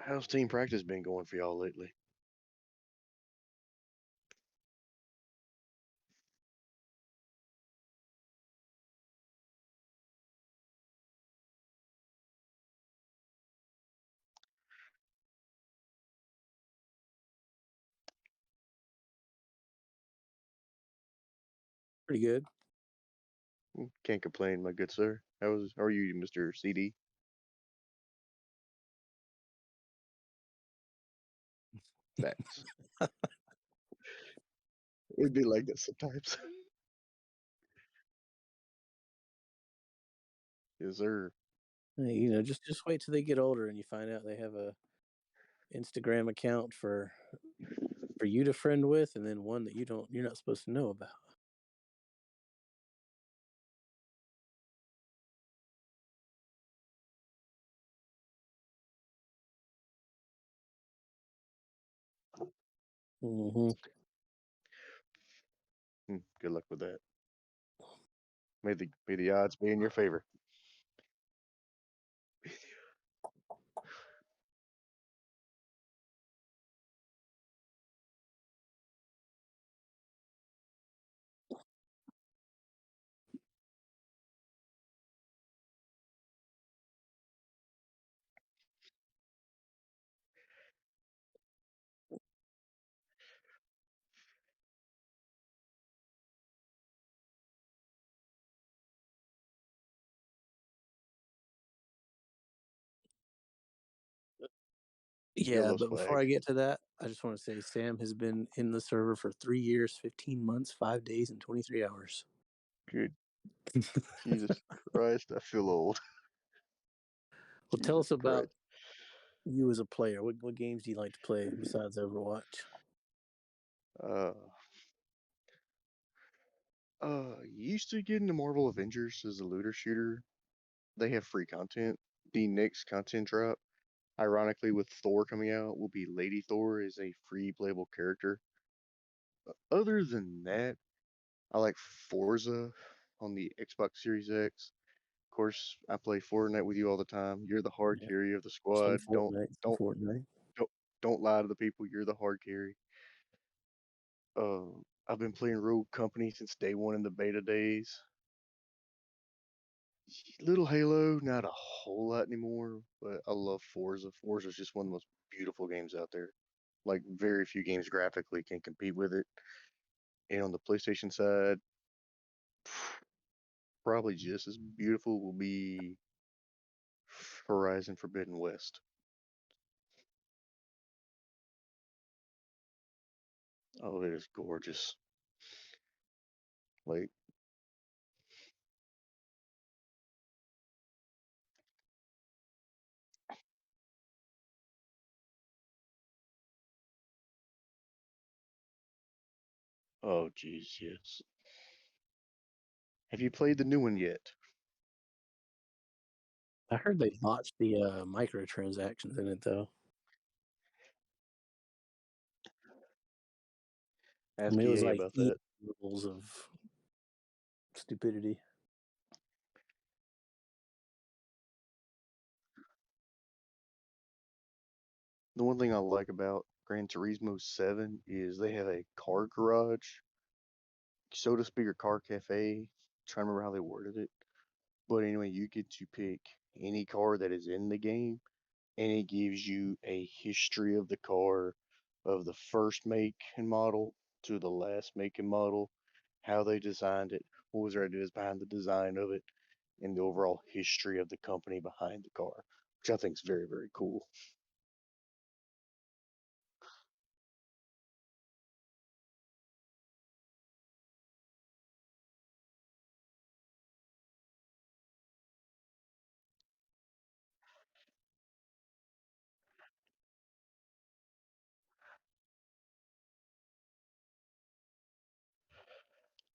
How's team practice been going for y'all lately? Pretty good. Can't complain, my good sir. How are you, Mr. CD? Facts. It'd be like that sometimes. Yes, sir. Just wait till they get older and you find out they have a Instagram account for you to friend with, and then one that you're not supposed to know about. Hmm. Good luck with that. May the odds be in your favor. Yeah, Yellow but before flag. I get to that, I just want to say Sam has been in the server for 3 years, 15 months, 5 days, and 23 hours. Good Jesus Christ, I feel old. Well, tell Jesus us about Christ. you as a player. What games do you like to play besides Overwatch? Uh, used to get into Marvel Avengers as a looter shooter. They have free content. The next content drop, ironically, with Thor coming out, will be Lady Thor as a free playable character. Other than that, I like Forza on the Xbox Series X. Of course, I play Fortnite with you all the time. You're the hard Yeah, carry of the some squad. Fortnite, some Fortnite. Don't don't lie to the people. You're the hard carry. I've been playing Rogue Company since day one in the beta days. Little Halo, not a whole lot anymore, but I love Forza. Forza is just one of the most beautiful games out there. Like very few games graphically can compete with it. And on the PlayStation side, probably just as beautiful will be Horizon Forbidden West. Oh, it is gorgeous. Like, oh, geez, yes. Have you played the new one yet? I heard they botched the microtransactions in it though. I Ask mean, it was EA like about EA that. levels of stupidity. The one thing I like about Gran Turismo 7 is they have a car garage, so to speak, or car cafe. Trying to remember how they worded it. But anyway, you get to pick any car that is in the game, and it gives you a history of the car, of the first make and model to the last make and model, how they designed it, what was their ideas behind the design of it, and the overall history of the company behind the car, which I think is very, very cool.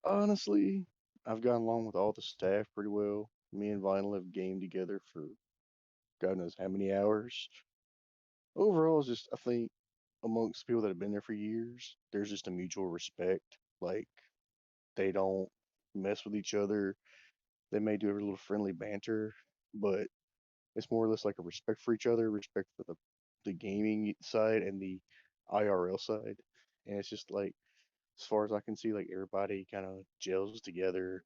Honestly, I've gotten along with all the staff pretty well. Me and Vinyl have gamed together for God knows how many hours. Overall, it's just I think amongst people that have been there for years, there's just a mutual respect. Like they don't mess with each other. They may do a little friendly banter, but it's more or less like a respect for each other, respect for the the gaming side and the IRL side, and it's just like as far as I can see, like everybody kind of gels together,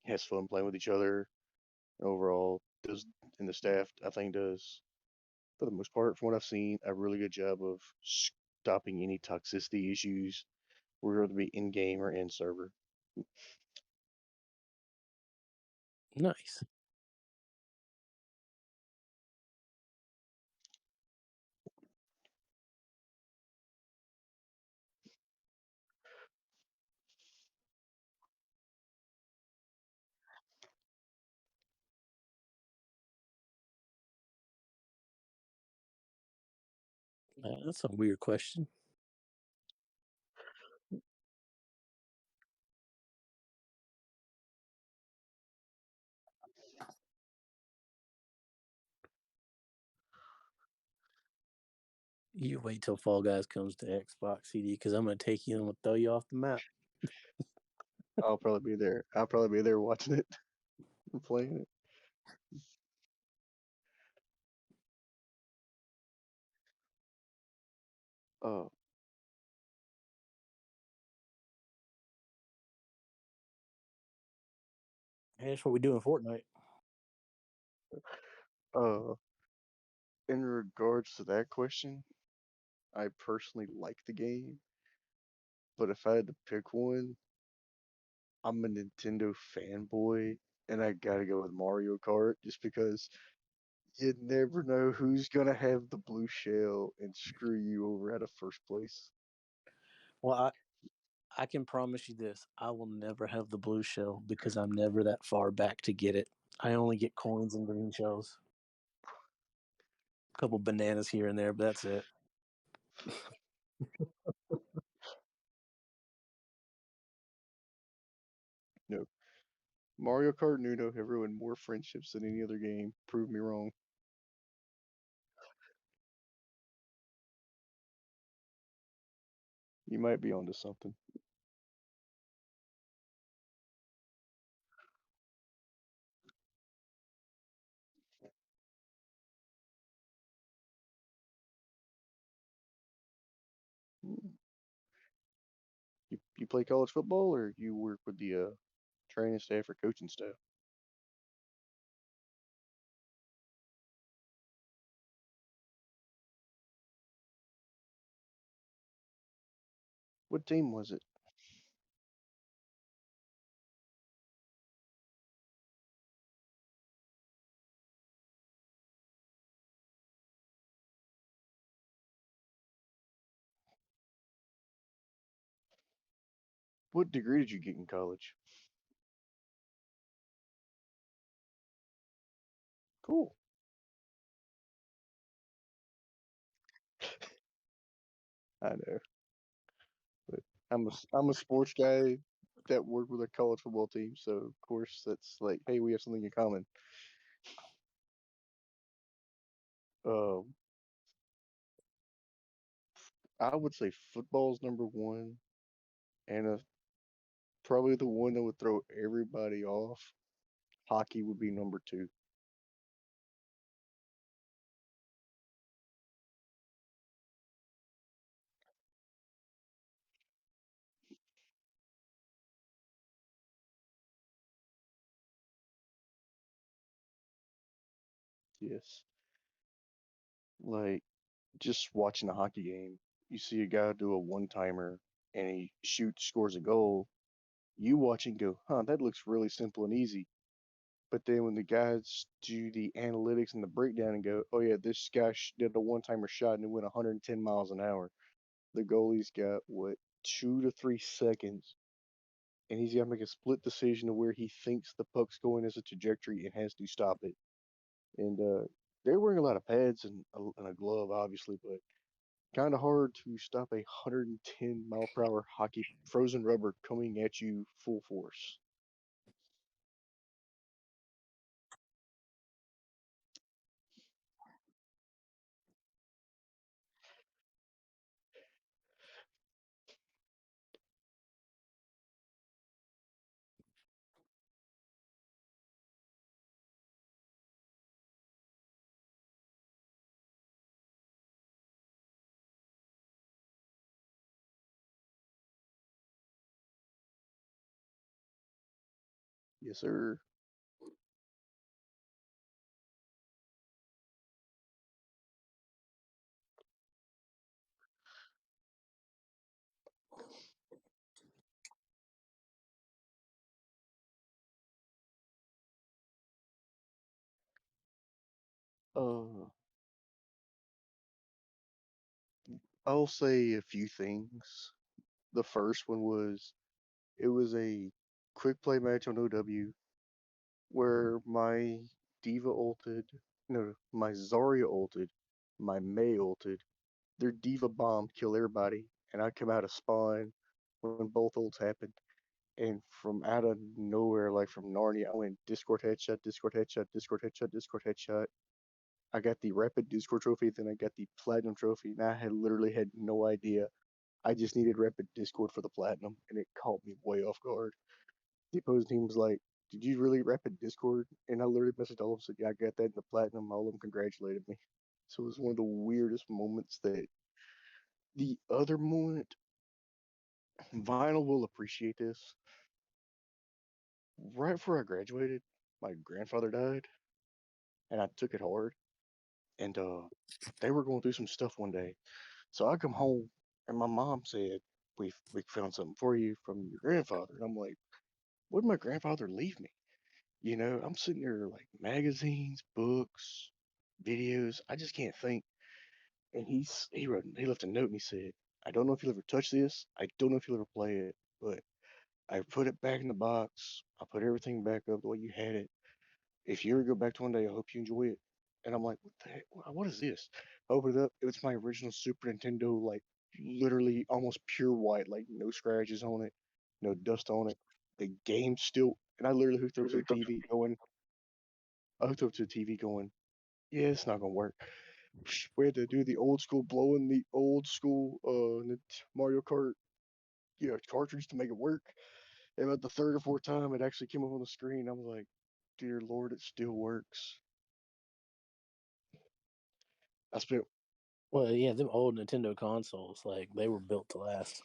has fun playing with each other, and overall does and the staff I think does for the most part, from what I've seen, a really good job of stopping any toxicity issues, whether it be in game or in server. Nice. That's a weird question. You wait till Fall Guys comes to Xbox CD because I'm gonna take you and we'll throw you off the map. I'll probably be there. I'll probably be there watching it and playing it. Uh, Hey, that's what we do in Fortnite. uh, in regards to that question, I personally like the game, but if I had to pick one, I'm a Nintendo fanboy, and I gotta go with Mario Kart just because you never know who's gonna have the blue shell and screw you over out of first place. Well, I can promise you this: I will never have the blue shell because I'm never that far back to get it. I only get coins and green shells, a couple bananas here and there, but that's it. No, Mario Kart and Uno have ruined more friendships than any other game. Prove me wrong. You might be onto something. Mm. You play college football or you work with the training staff or coaching staff? What team was it? What degree did you get in college? Cool. I know, but I'm a sports guy that worked with a college football team, so of course that's like, hey, we have something in common. Um, I would say football's number one, and probably the one that would throw everybody off. Hockey would be number two. Yes, like just watching a hockey game, you see a guy do a one timer and he shoots, scores a goal. You watch and go, huh, that looks really simple and easy. But then when the guys do the analytics and the breakdown and go, oh yeah, this guy did a one timer shot and it went 110 miles an hour. The goalie's got what 2 to 3 seconds, and he's got to make a split decision of where he thinks the puck's going as a trajectory and has to stop it. And they're wearing a lot of pads and a glove, obviously, but kind of hard to stop a 110-mile-per-hour hockey frozen rubber coming at you full force. Yes, sir. Uh, I'll say a few things. The first one was it was a quick play match on OW where my Diva ulted, no, my Zarya ulted, my Mei ulted, their Diva bombed, kill everybody, and I come out of spawn when both ults happened. And from out of nowhere, like from Narnia, I went Discord headshot, Discord headshot, Discord headshot, Discord headshot. I got the Rapid Discord trophy, then I got the Platinum trophy, and I had literally had no idea. I just needed Rapid Discord for the Platinum, and it caught me way off guard. The opposing team was like, "Did you really Rapid Discord?" And I literally messaged all of them, said, "Yeah, I got that in the Platinum." All of them congratulated me. So it was one of the weirdest moments. That the other moment, Vinyl will appreciate this. Right before I graduated, my grandfather died, and I took it hard. And they were going through some stuff one day, so I come home, and my mom said, "We found something for you from your grandfather." And I'm like, "What did my grandfather leave me?" I'm sitting there like magazines, books, videos. I just can't think. And he left a note and he said, "I don't know if you'll ever touch this. I don't know if you'll ever play it, but I put it back in the box. I put everything back up the way you had it. If you ever go back to one day, I hope you enjoy it." And I'm like, "What the heck? What is this?" I open it up. It's my original Super Nintendo, like literally almost pure white, like no scratches on it, no dust on it. The game still, and I literally hooked up to the TV going. I hooked up to the TV going, "Yeah, it's not gonna work." We had to do the old school blowing the old school Mario Kart, cartridge to make it work. And about the third or fourth time, it actually came up on the screen. I was like, "Dear Lord, it still works." I spent Well, yeah, them old Nintendo consoles, like they were built to last.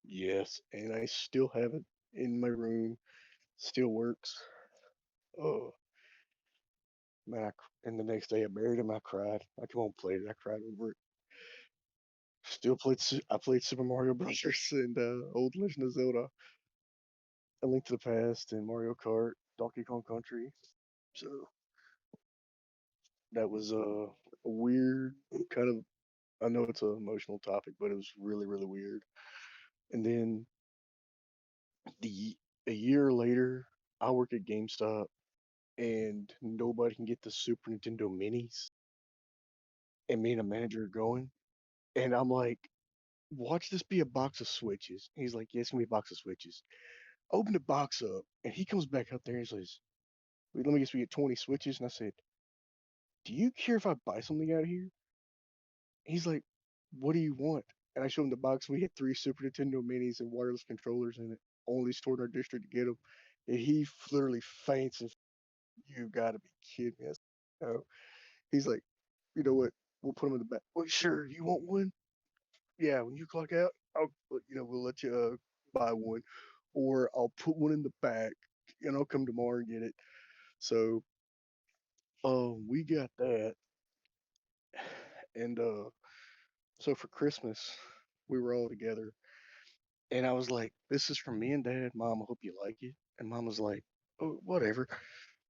Yes, and I still have it in my room. Still works. Oh man! And the next day I buried him. I cried. I come home and played it. I cried over it. Still played. I played Super Mario Brothers and Old Legend of Zelda, A Link to the Past, and Mario Kart, Donkey Kong Country. So that was a weird kind of. I know it's an emotional topic, but it was really really weird. And then the a year later, I work at GameStop, and nobody can get the Super Nintendo Minis. And me and a manager are going, and I'm like, "Watch this be a box of switches." And he's like, "Yeah, it's gonna be a box of switches." Open the box up, and he comes back out there and says, "Wait, let me guess, we get 20 switches." And I said, "Do you care if I buy something out of here?" He's like, "What do you want?" And I showed him the box. We had 3 Super Nintendo Minis and wireless controllers in it, only stored in our district to get them. And he literally faints and, "You gotta be kidding me." I said, "No." He's like, "You know what? We'll put them in the back." "Well, sure. You want one?" "Yeah, when you clock out, we'll let you buy one, or I'll put one in the back, and I'll come tomorrow and get it." So, we got that, and so for Christmas, we were all together, and I was like, "This is from me and Dad. Mom, I hope you like it." And Mom was like, "Oh, whatever."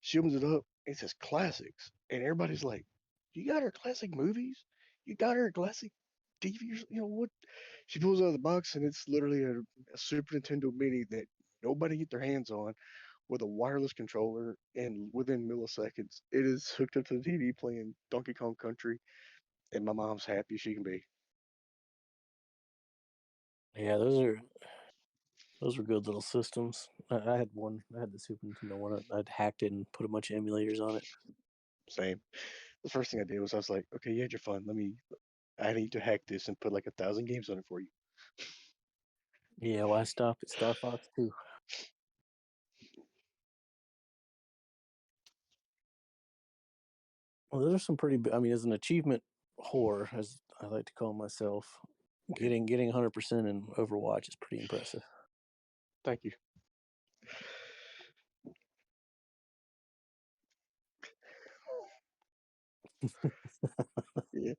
She opens it up. It says classics, and everybody's like, "You got her classic movies? You got her classic TV? What?" She pulls it out of the box, and it's literally a Super Nintendo Mini that nobody get their hands on, with a wireless controller, and within milliseconds, it is hooked up to the TV playing Donkey Kong Country, and my mom's happy as she can be. Yeah, those were good little systems. I had one. I had the Super Nintendo one. I'd hacked it and put a bunch of emulators on it. Same. The first thing I did was I was like, "Okay, you had your fun. I need to hack this and put like 1,000 games on it for you." Yeah, well, I stopped at Star Fox too. Well, those are some pretty. I mean, as an achievement whore, as I like to call myself, Okay, getting 100% in Overwatch is pretty impressive. thank you. Yeah,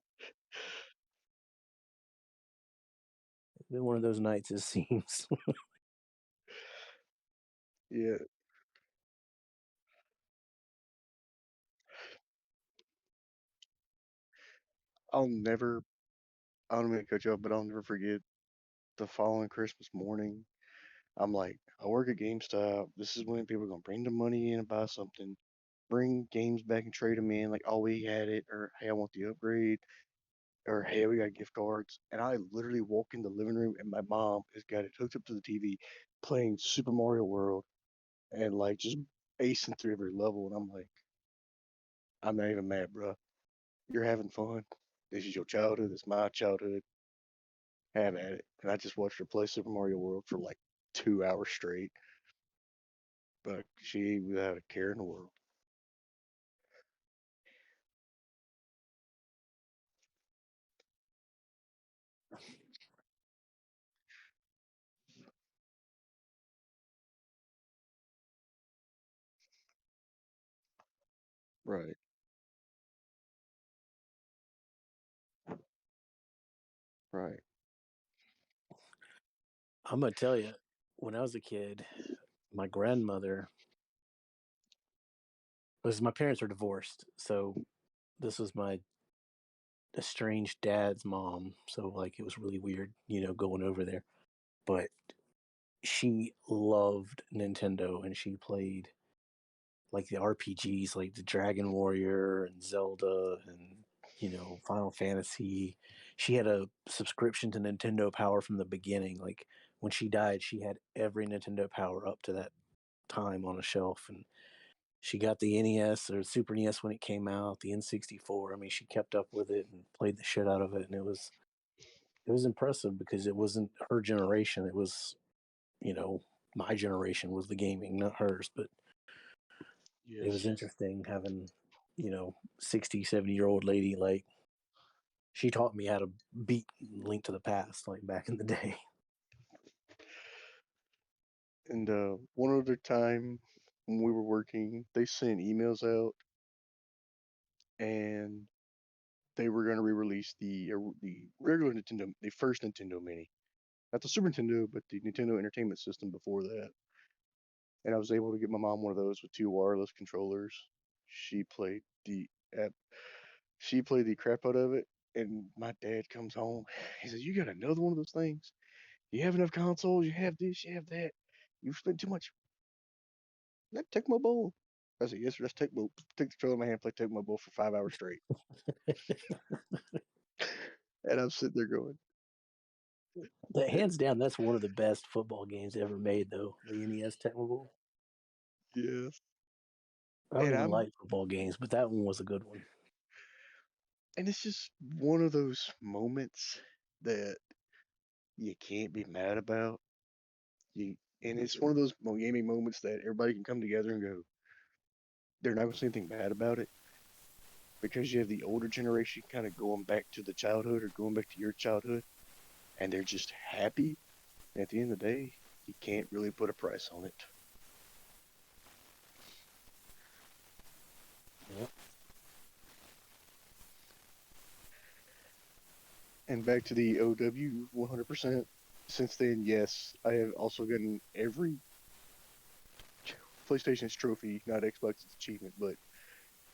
It's been one of those nights, it seems. yeah. I'll never. I don't mean to cut you off, but I'll never forget the following Christmas morning. I'm like, I work at GameStop. This is when people are gonna bring the money in and buy something, bring games back and trade them in. Like, oh, we had it, or hey, I want the upgrade, or hey, we got gift cards. And I literally walk in the living room, and my mom has got it hooked up to the TV, playing Super Mario World, and like just acing through every level. And I'm like, I'm not even mad, bro. You're having fun. This is your childhood. It's my childhood. Have at it. And I just watched her play Super Mario World for like 2 hours straight. But she without a care in the world. Right, right. I'm gonna tell you, when I was a kid, my grandmother was my parents are divorced, so this was my estranged dad's mom. So like it was really weird, going over there. But she loved Nintendo and she played like the RPGs like the Dragon Warrior and Zelda and Final Fantasy. She had a subscription to Nintendo Power from the beginning. Like when she died, she had every Nintendo Power up to that time on a shelf, and she got the NES or Super NES when it came out, the N64. I mean, she kept up with it and played the shit out of it, and it was impressive because it wasn't her generation. It was, you know, my generation was the gaming, not hers. But it was Yes. interesting having, 60, 70-year-old lady like she taught me how to beat Link to the Past like back in the day. And one other time when we were working, they sent emails out and they were going to re-release the regular Nintendo, the first Nintendo Mini, not the Super Nintendo, but the Nintendo Entertainment System before that. And I was able to get my mom one of those with two wireless controllers. She played the app. She played the crap out of it. And my dad comes home. He says, "You got another one of those things? You have enough consoles. You have this. You have that. You've spent too much. That Tecmo Bowl." I said, "Yes, sir. That's Tecmo. Take the controller in my hand, play Tecmo Bowl for 5 hours straight." And I'm sitting there going, But hands down, that's one of the best football games ever made, though. The NES Tecmo. "Yes." I don't And even I'm, like football games, but that one was a good one. and it's just one of those moments that you can't be mad about. You, and it's one of those gaming moments that everybody can come together and go, they're not going to say anything bad about it because you have the older generation kind of going back to the childhood or going back to your childhood, and they're just happy. And at the end of the day, you can't really put a price on it. Yep. And back to the OW 100%. Since then, yes, I have also gotten every PlayStation's trophy, not Xbox's achievement, but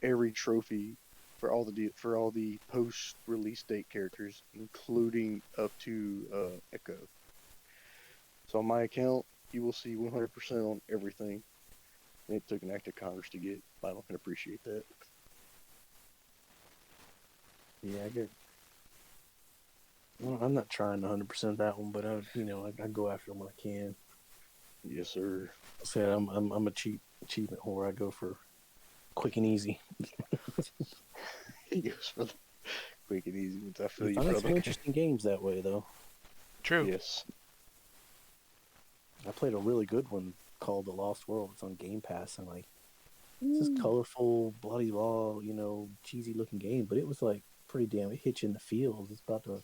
every trophy for all the post release date characters, including up to Echo. So on my account, you will see 100% on everything. And it took an act of Congress to get. I don't can appreciate that. Yeah, I get. Well, I'm not trying 100% that one, but I go after them when I can. Yes, sir. I said I'm a cheap achievement whore. I go for quick and easy. He goes for the quick and easy ones. I feel You you, find some brother. interesting games that way, though. True. Yes. I played a really good one called The Lost World. It's on Game Pass, and like it's this Ooh. colorful, bloody law, cheesy looking game, but it was like pretty damn. It hit you in the feels. It's about the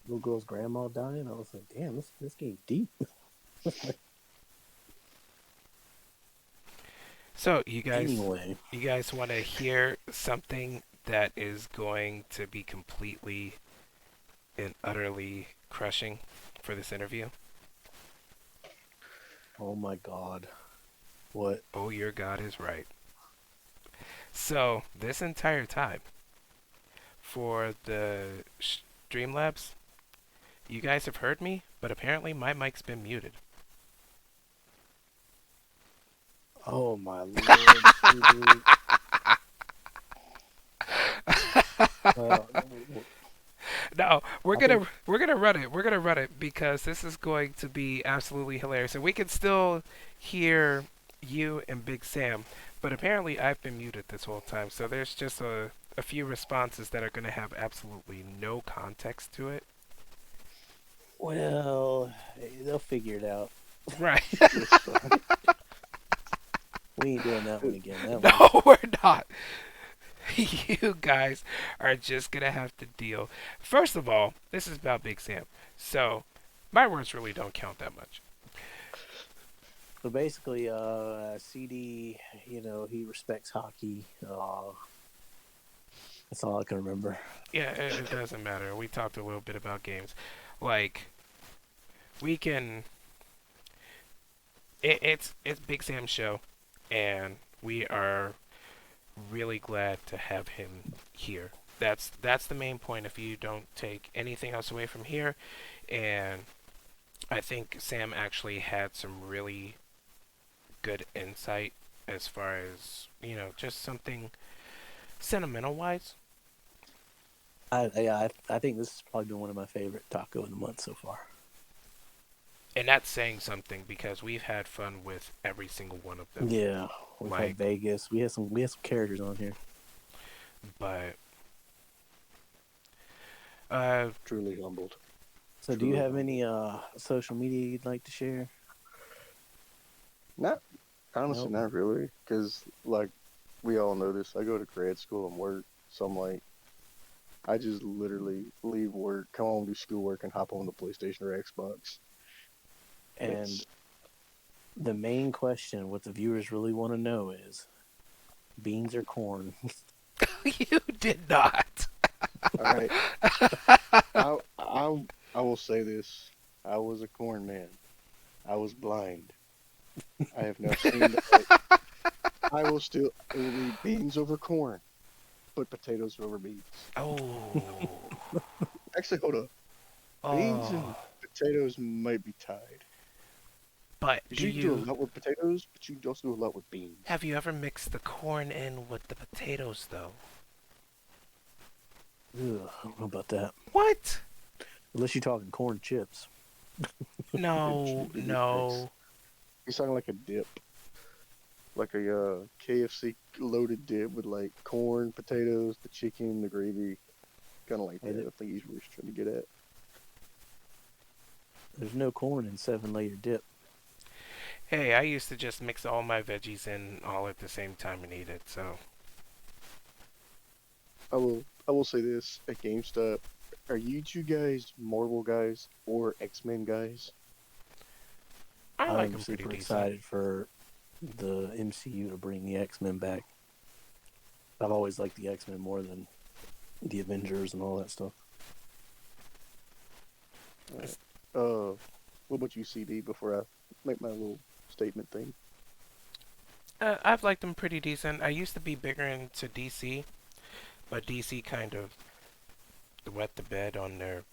little girl's grandma dying. I was like, damn, this game's deep. So you guys, Anyway, you guys want to hear something that is going to be completely and utterly crushing for this interview? Oh my God. What? Oh, your God is right. So, this entire time for the Streamlabs, you guys have heard me, but apparently my mic's been muted. Oh my Lord. Dude. Well, No, I think, we're gonna run it. We're gonna run it because this is going to be absolutely hilarious, and we can still hear you and Big Sam, but apparently I've been muted this whole time. So there's just a few responses that are gonna have absolutely no context to it. well, they'll figure it out. Right? It's fine. We ain't doing that one It- again. That one. No, we're not. You guys are just gonna have to deal. First of all, this is about Big Sam, so my words really don't count that much. So basically, CD, he respects hockey. That's all I can remember. Yeah, it doesn't matter. We talked a little bit about games. Like we can, it's Big Sam's show, and we are really glad to have him here. That's the main point. If you don't take anything else away from here, and I think Sam actually had some really good insight as far as just something sentimental wise. I think this has probably been one of my favorite taco of the month so far. And that's saying something because we've had fun with every single one of them. Yeah, we've had Like, Vegas. We had some characters on here. but uh, Truly humbled. So, do you Truly have humbled. any social media you'd like to share? Not honestly, Nope. not really, because like we all know this. I go to grad school and work, so I'm like, I just literally leave work, come home, do schoolwork, and hop on the PlayStation or Xbox. And That's the main question, what the viewers really want to know is beans or corn? you did not. all right. I I I will say this. I was a corn man. I was blind. I have now seen the light. I will still. It will be beans over corn, but potatoes over beans. Oh, Actually, hold up. Beans oh. and potatoes might be tied. But Because do you can do a you lot with potatoes, but you can also do a lot with beans. have you ever mixed the corn in with the potatoes though? Ugh, I don't know about that. What? Unless you're talking corn chips. No, It'd be nice. no. It's something like a dip, like a KFC loaded dip with like corn, potatoes, the chicken, the gravy, kind of like Hey, that. I think he's what he's trying to get at. there's no corn in 7-layer dip. Hey, I used to just mix all my veggies in all at the same time and eat it. So I will say this at GameStop. Are you two guys Marvel guys or X-Men guys? I like I'm them pretty super decent. excited for the MCU to bring the X-Men back. I've always liked the X-Men more than the Avengers and all that stuff. Alright. What about you, CD? Before I make my little statement thing. I've liked them pretty decent. I used to be bigger into DC, but DC kind of wet the bed on their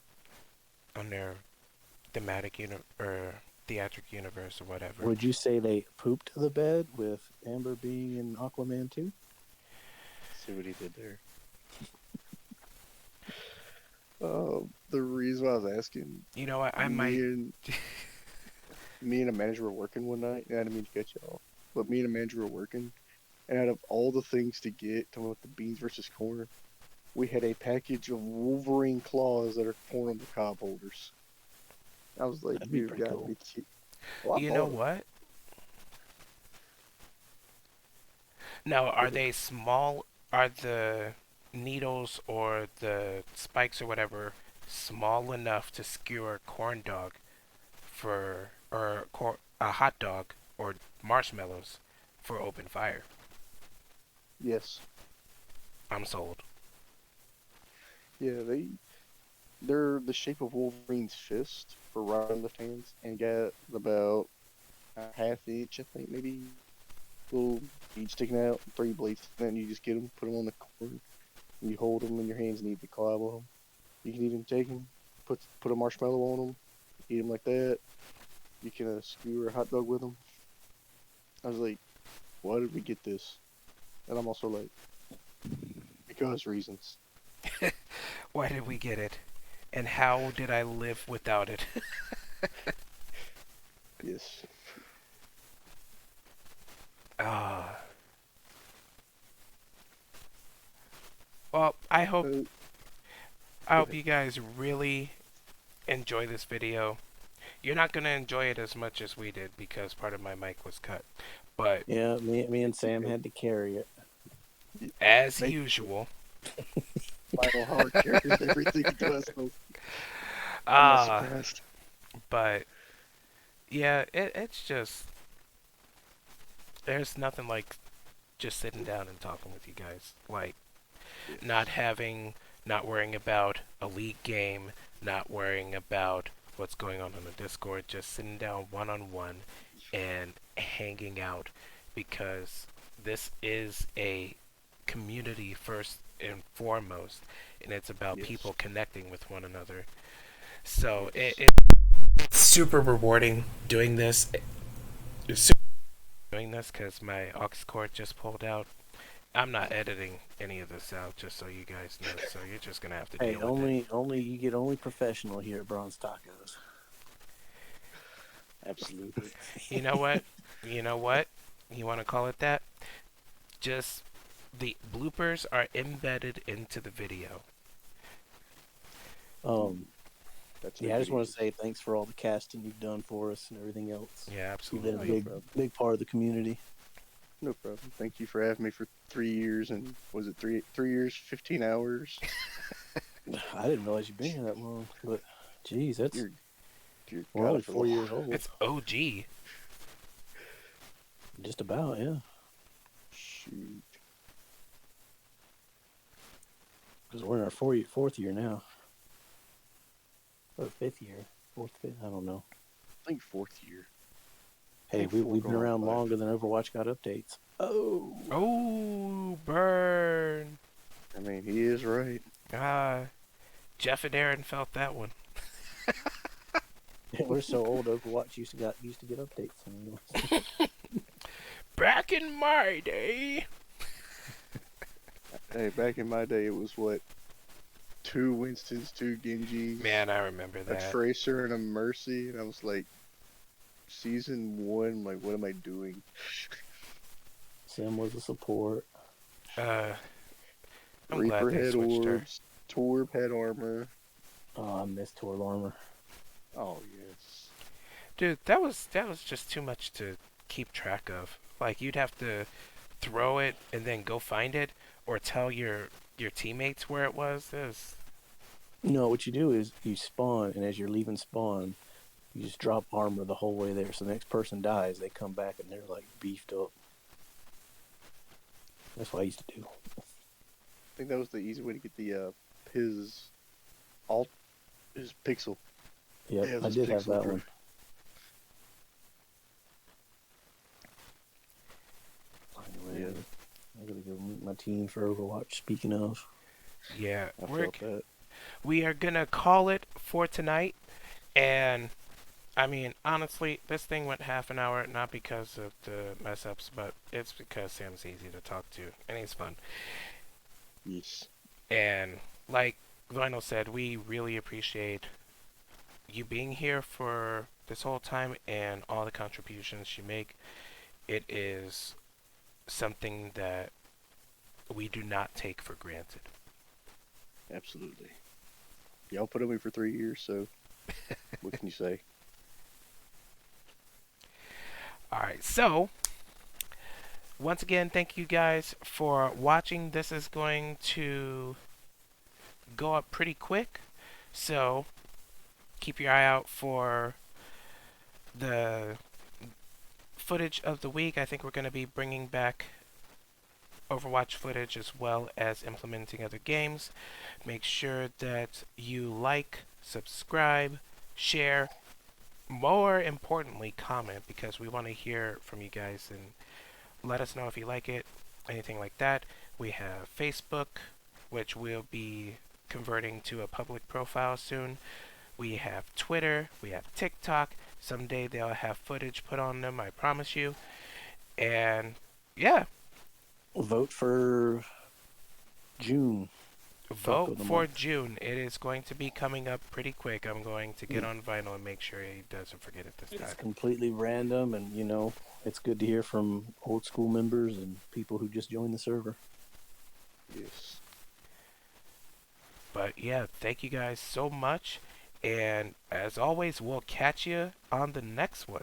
thematic or theatric universe or whatever. Would you say they pooped the bed with Amber being in Aquaman too? See what he did there. The reason why I was asking, You know what? I me might. and me and a manager were working one night, and I didn't mean to cut you off, but me and a manager were working, and out of all the things to get, talking about the beans versus corn, we had a package of Wolverine claws that are corn on the cob holders. I was like, That'd be you've pretty got to cool. be kidding. Well, I You know bought them. what? Now, are But they small? Are the needles or the spikes or whatever small enough to skewer a corn dog for or a hot dog or marshmallows for open fire? yes, I'm sold. Yeah, they're the shape of Wolverine's fist for right and left hands, and got about a half inch, I think, maybe little bead sticking out, three blades sticking out, and you just get them, put them on the corn, and you hold them in your hands and eat the cob of them. You can even take them, put a marshmallow on them, eat them like that. You can skewer a hot dog with them. I was like, why did we get this? And I'm also like, because reasons. Why did we get it? And how did I live without it? Yes. Ah. Well, I hope Uh, I Go hope ahead. you guys really enjoy this video. You're not gonna enjoy it as much as we did because part of my mic was cut. But Yeah, me and It's Sam okay. had to carry it. as Thank you. usual, Final hard carries everything to us. So I'm not ah, surprised. but yeah, it's just there's nothing like just sitting down and talking with you guys. Like not Yes. having, not worrying about a league game, not worrying about what's going on the Discord, just sitting down one on one and hanging out because this is a community first and foremost, and it's about Yes. people connecting with one another. So Yes. it's super rewarding doing this. It's super doing this because my aux cord just pulled out. I'm not editing any of this out, just so you guys know. So you're just gonna have to Hey, deal with it. only you get only professional here at Bronze Tacos. Absolutely. You know what? You know what? You want to call it that? Just the bloopers are embedded into the video. Ooh, Um, that's yeah, I make it just want to easy. say thanks for all the casting you've done for us and everything else. Yeah, You've been a Oh, absolutely. no big problem. big part of the community. No problem. Thank you for having me for 3 years and was it 3 years, 15 hours? I didn't realize you've been here that long, but geez, that's Dear, dear we're God, I only feel 4 years old. old. It's OG. Just about, yeah. Shoot. Because we're in our fourth year now, or fifth year, fourth, fifth. I don't know. I think fourth year. I Hey, think four we've been going on around five. longer than Overwatch got updates. Oh, Oh, burn. I mean, he is right. Ah, Jeff and Aaron felt that one. we're so old. Overwatch used to get updates. And Back in my day. Hey, back in my day, it was what? Two Winstons, two Genjis, Man, I remember a that. Tracer, and a Mercy. And I was like, season one, like, what am I doing? Sam was a support. Uh, I'm glad Reaper they had switched her. orbs, Torb had armor. Oh, I missed Tor Armor. Oh, yes. Dude, that was just too much to keep track of. Like you'd have to throw it and then go find it, or tell your teammates where it was. No, what you do is you spawn, and as you're leaving spawn, you just drop armor the whole way there. So the next person dies, they come back and they're like beefed up. That's what I used to do. I think that was the easy way to get the his alt his pixel. Yep, Yeah, I this did have pixel that drip. one. Anyway, Yeah, I gotta go meet my team for Overwatch. Speaking of, Yeah, I felt that. we are gonna call it for tonight. And I mean, honestly, this thing went half an hour, not because of the mess ups, but it's because Sam's easy to talk to and he's fun. Yes, And like Vinyl said, we really appreciate you being here for this whole time and all the contributions you make. It is something that we do not take for granted. absolutely. Y'all put on me for 3 years, so what can you say? All right, so once again, thank you guys for watching. This is going to go up pretty quick, so keep your eye out for the footage of the week. I think we're going to be bringing back Overwatch footage as well as implementing other games. Make sure that you like, subscribe, share, more importantly, comment because we want to hear from you guys and let us know if you like it, anything like that. We have Facebook, which we'll be converting to a public profile soon. We have Twitter, we have TikTok. Someday they'll have footage put on them, I promise you. And yeah, Vote for June. Fuck vote of the for month. June. It is going to be coming up pretty quick. I'm going to get Mm. on Vinyl and make sure he doesn't forget it this It's time. completely random, and it's good to hear from old school members and people who just joined the server. Yes. But yeah, thank you guys so much. And as always, we'll catch you on the next one.